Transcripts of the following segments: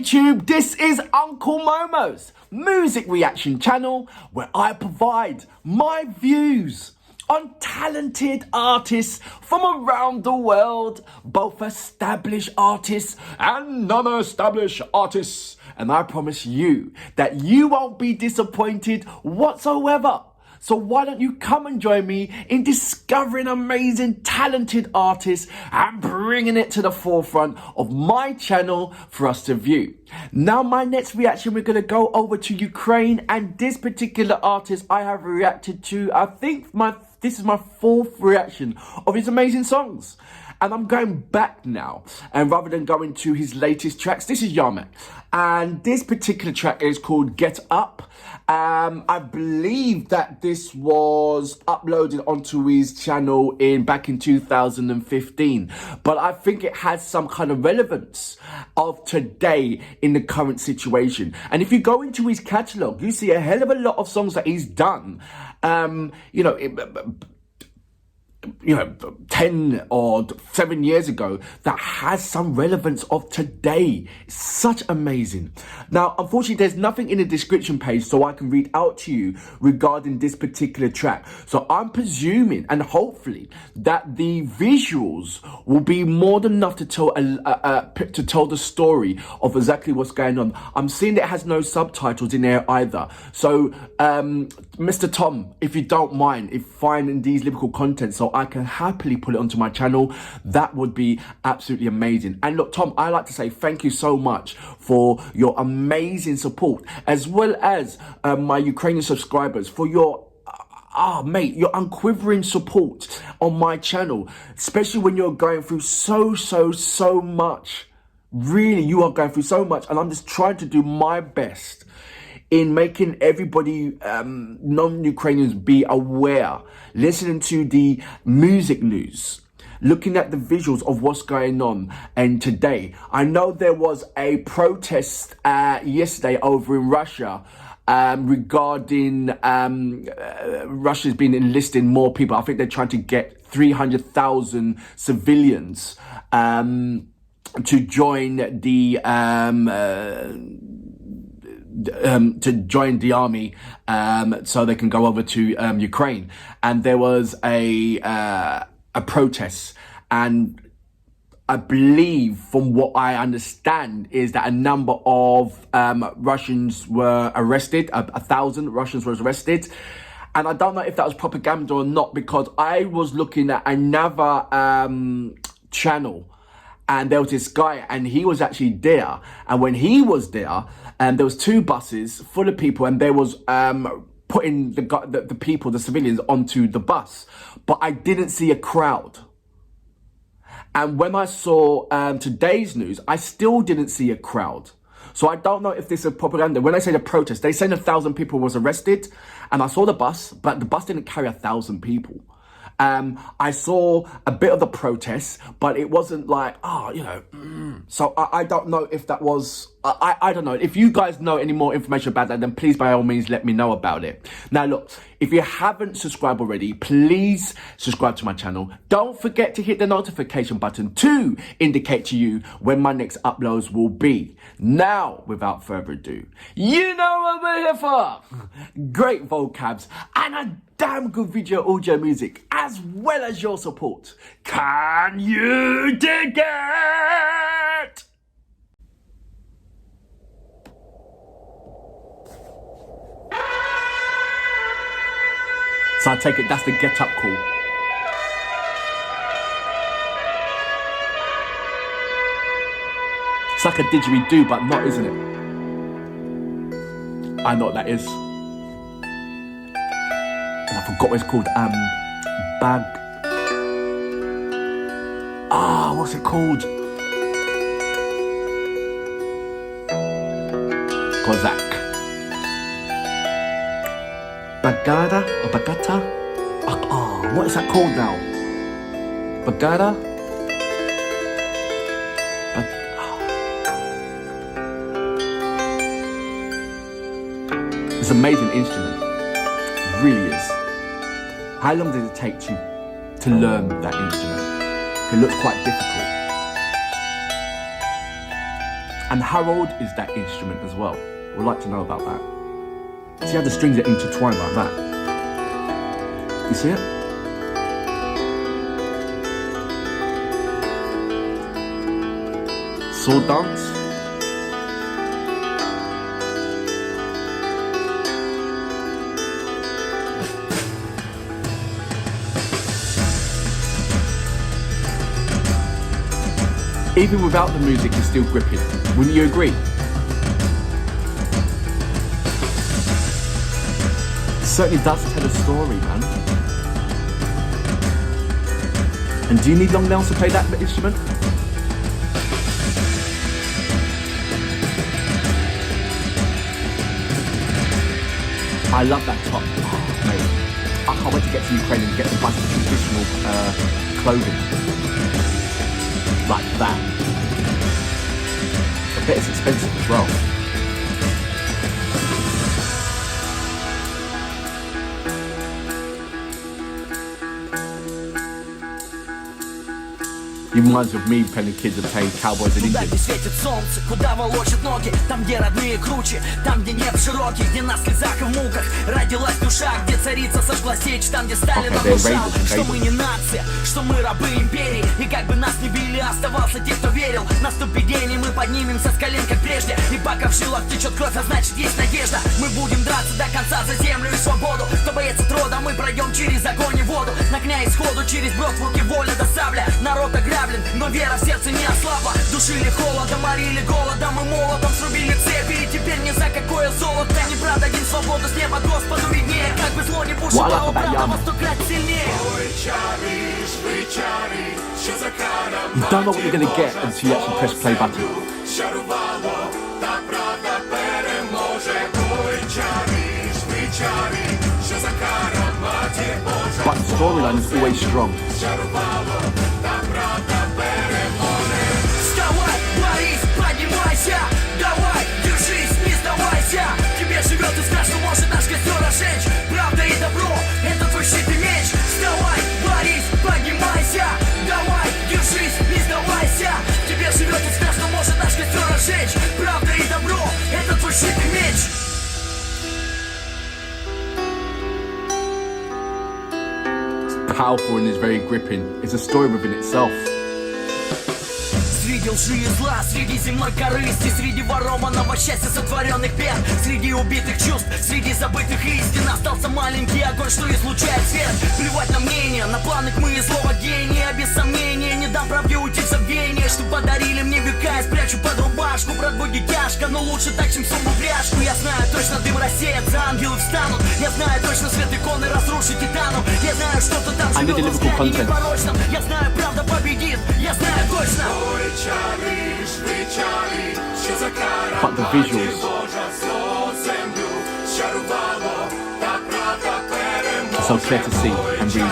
YouTube, this is Uncle Momo's music reaction channel where I provide my views on talented artists from around the world, both established artists and non-established artists. And I promise you that you won't be disappointed whatsoever. So why don't you come and join me in discovering amazing, talented artists and bringing it to the forefront of my channel for us to view. Now, my next reaction, we're going to go over to Ukraine, and this particular artist I have reacted to, I think this is my fourth reaction of his amazing songs. And I'm going back now, and rather than going to his latest tracks, this is Yarmak. And this particular track is called Get Up. I believe that this was uploaded onto his channel back in 2015. But I think it has some kind of relevance of today in the current situation. And if you go into his catalogue, you see a hell of a lot of songs that he's done. 10 or 7 years ago that has some relevance of today. Such amazing. Now, unfortunately, there's nothing in the description page so I can read out to you regarding this particular track. So I'm presuming and hopefully that the visuals will be more than enough to tell the story of exactly what's going on. I'm seeing that it has no subtitles in there either. So, Mr. Tom, if you don't mind, if finding these lyrical content so I can happily put it onto my channel, that would be absolutely amazing. And look, Tom, I like to say thank you so much for your amazing support, as well as my Ukrainian subscribers for your your unquivering support on my channel, especially when you're going through so much. Really, you are going through so much, and I'm just trying to do my best in making everybody, non-Ukrainians, be aware, listening to the music news, looking at the visuals of what's going on. And today, I know there was a protest yesterday over in Russia regarding Russia's been enlisting more people. I think they're trying to get 300,000 civilians to join the army, so they can go over to Ukraine. And there was a protest, and I believe, from what I understand, is that a number of Russians were arrested. 1,000 Russians were arrested. And I don't know if that was propaganda or not, because I was looking at another channel, and there was this guy, and he was actually there. And when he was there, there was 2 buses full of people, and there was putting the people, the civilians, onto the bus. But I didn't see a crowd. And when I saw today's news, I still didn't see a crowd. So I don't know if this is propaganda. When I say the protest, they said 1,000 people was arrested, and I saw the bus, but the bus didn't carry 1,000 people. I saw a bit of the protest, but it wasn't like, So I don't know if that was, I don't know. If you guys know any more information about that, then please, by all means, let me know about it. Now, look, if you haven't subscribed already, please subscribe to my channel. Don't forget to hit the notification button to indicate to you when my next uploads will be. Now, without further ado, you know what we're here for. Great vocabs and a damn good video audio music, as well as your support. Can you dig it? So I take it that's the Get Up call. It's like a didgeridoo, but not, isn't it? I know what that is. And I forgot what it's called. What's it called? Kozak. Bagada or Bagata? What is that called now? Bagada? It's an amazing instrument. It really is. How long did it take to learn that instrument? It looks quite difficult. And how old is that instrument as well? We'd like to know about that. See how the strings are intertwined like that? You see it? Sword dance. Even without the music, it's still gripping. Wouldn't you agree? Certainly does tell a story, man. And do you need long nails to play that instrument? I love that top. Oh, mate. I can't wait to get to Ukraine and get a bunch of traditional clothing. Like that. I bet it's expensive as well. He reminds me of me playing kids and playing cowboys in England. Куда, где светит солнце, куда волочат ноги, там, где родные круче, там, где нет широких, где на слезах и в муках родилась душа, где царица сожгла сечь, там, где Сталин внушал, что мы не нация, что мы рабы империи, и как бы нас не били, оставался те, кто верил. Наступит день, и мы поднимемся с колен, как прежде, и пока в жилах течет кровь, а значит есть надежда. Мы будем драться до конца за землю и свободу. Кто боится трода, мы пройдем через огонь и воду, на огня и сходу, через брод в руки воля до сабля. Народ ограблен, но вера в сердце не ослабла. Душили холодом, морили голодом и молотом, срубили цепи, и теперь ни за какое золото не брат один свободу с неба Господу виднее. Как бы зло не бушевало, правда во 100 крат сильнее. You don't know what you're going to get until you actually press play button. But the storyline is always strong. Вставай, Борис, поднимайся, давай, держись, не сдавайся. Тебе живет и скажет, что может наш костер разжечь. Правда и добро, это твой щит и меч. Вставай, Борис, поднимайся, давай, держись, не сдавайся. Тебе живет и скажет, что может наш костер разжечь. Правда и добро, это твой щит и меч. Powerful and is very gripping. It's a story within itself. Среди лжи и зла, среди земной корысти, среди ворованного счастья, сотворенных бед, среди убитых чувств, среди забытых истин остался маленький огонь, что излучает свет. Плевать на мнение, на планы тьмы и злого гения, без сомнения не дам правде уйти в забвение, что подарили мне века, я спрячу под рубашку. Брат, будет тяжко, но лучше так, чем сумму пряжку. Я знаю точно, дым рассеется, ангелы встанут. Я знаю точно, свет иконы разрушит титану. Я знаю, что-то там живет в взгляде непорочном. Я знаю, правда победит, я знаю точно. But the visuals. It's so clear to see and read.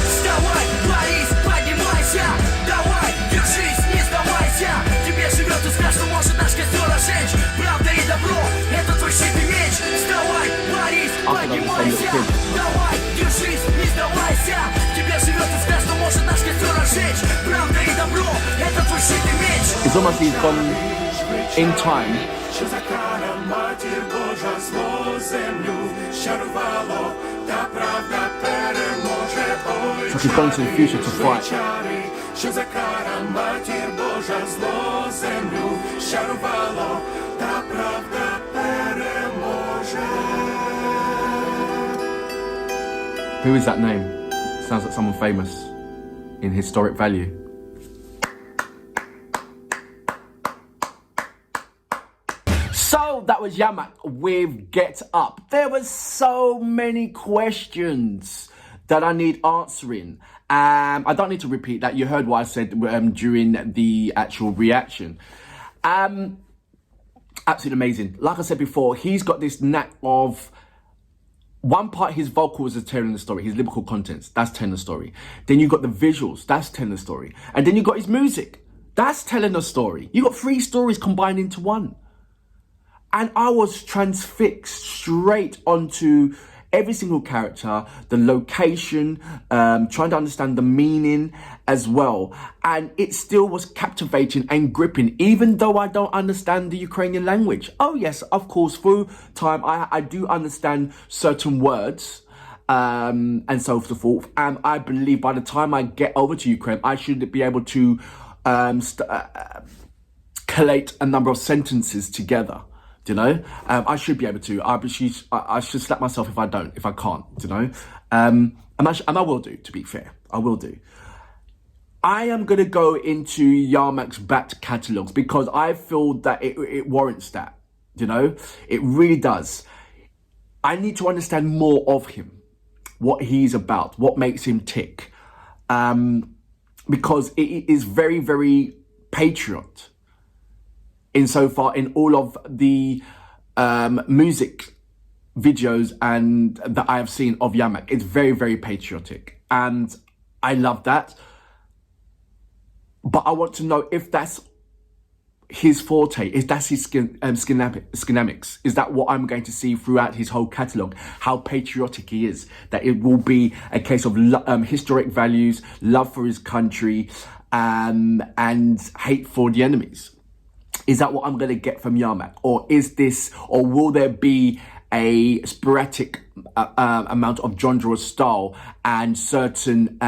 Вставай, Борис, поднимайся, давай, держись, не сдавайся. Тебе живет и скажет, что может наш костер разжечь. Правда и добро, это твой щит и меч. Вставай, Борис, поднимайся, давай, держись, не сдавайся. Тебе живет и скажет, что может наш костер разжечь. Правда и добро, это твой щит и меч. It's almost he's gone in time. So he's gone to the future to fight. Що за кара матір Божа зло землю щарувало, та правда переможе. Who is that name? Sounds like someone famous in historic value. So that was Yarmak with Get Up. There were so many questions that I need answering. I don't need to repeat that. You heard what I said during the actual reaction. Absolutely amazing. Like I said before, he's got this knack of one part, his vocals are telling the story, his lyrical contents, that's telling the story. Then you got the visuals, that's telling the story. And then you got his music, that's telling a story. You got 3 stories combined into one. And I was transfixed straight onto Every single character, the location, trying to understand the meaning as well. And it still was captivating and gripping, even though I don't understand the Ukrainian language. Oh yes, of course, through time, I do understand certain words, and so forth. And I believe by the time I get over to Ukraine, I should be able to collate a number of sentences together. You know, I should be able to. I should slap myself if I can't. You know, and I will do. To be fair, I will do. I am gonna go into Yarmak's back catalogs because I feel that it warrants that. You know, it really does. I need to understand more of him, what he's about, what makes him tick, because it is very, very patriot. Insofar in all of the music videos and that I have seen of Yarmak, it's very, very patriotic, and I love that. But I want to know if that's his forte, if that's his schematics. Is that what I'm going to see throughout his whole catalogue? How patriotic he is? That it will be a case of historic values, love for his country, and hate for the enemies. Is that what I'm going to get from Yarmak? Or will there be a sporadic amount of genre style and certain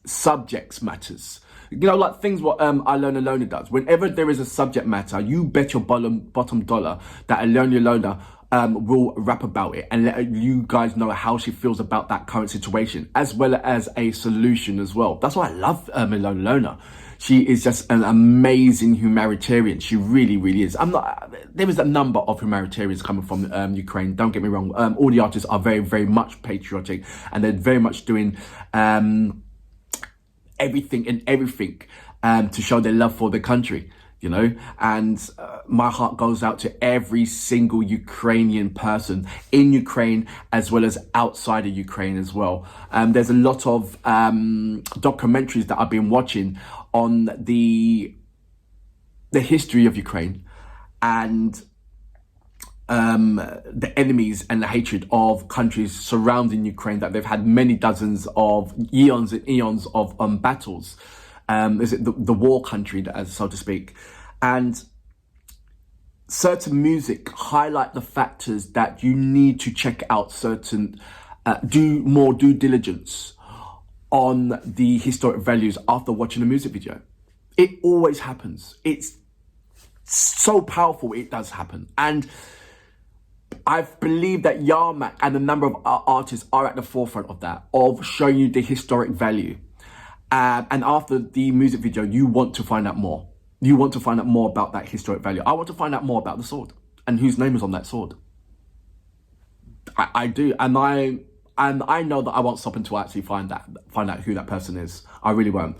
subjects matters? You know, like things what Alona Lona does. Whenever there is a subject matter, you bet your bottom dollar that Alona Lona will rap about it and let you guys know how she feels about that current situation, as well as a solution as well. That's why I love Alona Lona. She is just an amazing humanitarian. She really, really is. There is a number of humanitarians coming from Ukraine. Don't get me wrong. All the artists are very, very much patriotic, and they're very much doing everything to show their love for the country. You know, and my heart goes out to every single Ukrainian person in Ukraine as well as outside of Ukraine as well. There's a lot of documentaries that I've been watching on the history of Ukraine and the enemies and the hatred of countries surrounding Ukraine, that they've had many dozens of eons and eons of battles. Is it the war country, as so to speak? And certain music highlight the factors that you need to check out. Do more due diligence on the historic values after watching a music video. It always happens. It's so powerful. It does happen. And I believe that Yarmak and a number of artists are at the forefront of that, of showing you the historic value. And after the music video, you want to find out more. You want to find out more about that historic value. I want to find out more about the sword and whose name is on that sword. I do, and I know that I won't stop until I actually find out who that person is. I really won't.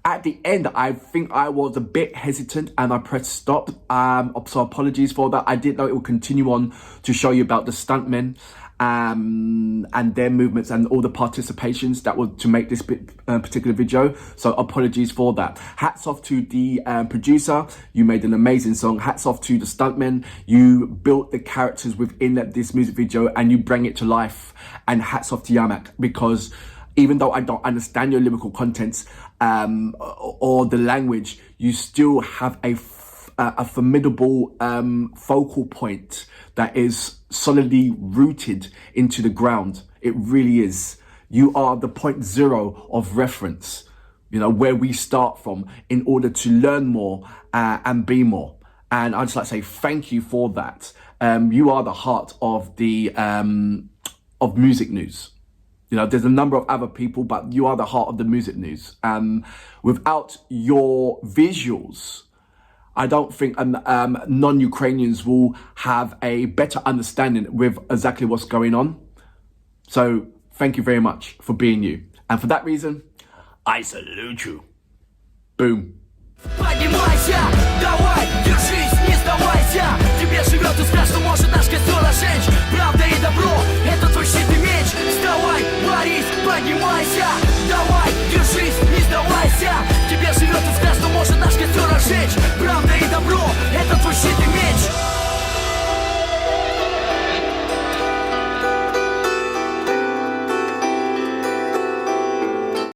At the end, I think I was a bit hesitant and I pressed stop. So apologies for that. I didn't know it would continue on to show you about the stuntmen and their movements and all the participations that were to make this particular video. So apologies for that. Hats off to the producer. You made an amazing song. Hats off to the stuntmen. You built the characters within this music video and you bring it to life. And hats off to Yarmak, because even though I don't understand your lyrical contents or the language, you still have a formidable focal point that is solidly rooted into the ground. It really is. You are the point zero of reference, you know, where we start from in order to learn more and be more. And I'd just like to say thank you for that. You are the heart of the of music news. You know, there's a number of other people, but you are the heart of the music news. Without your visuals, I don't think non-Ukrainians will have a better understanding with exactly what's going on. So thank you very much for being you. And for that reason, I salute you. Boom. Поднимайся, давай, держи.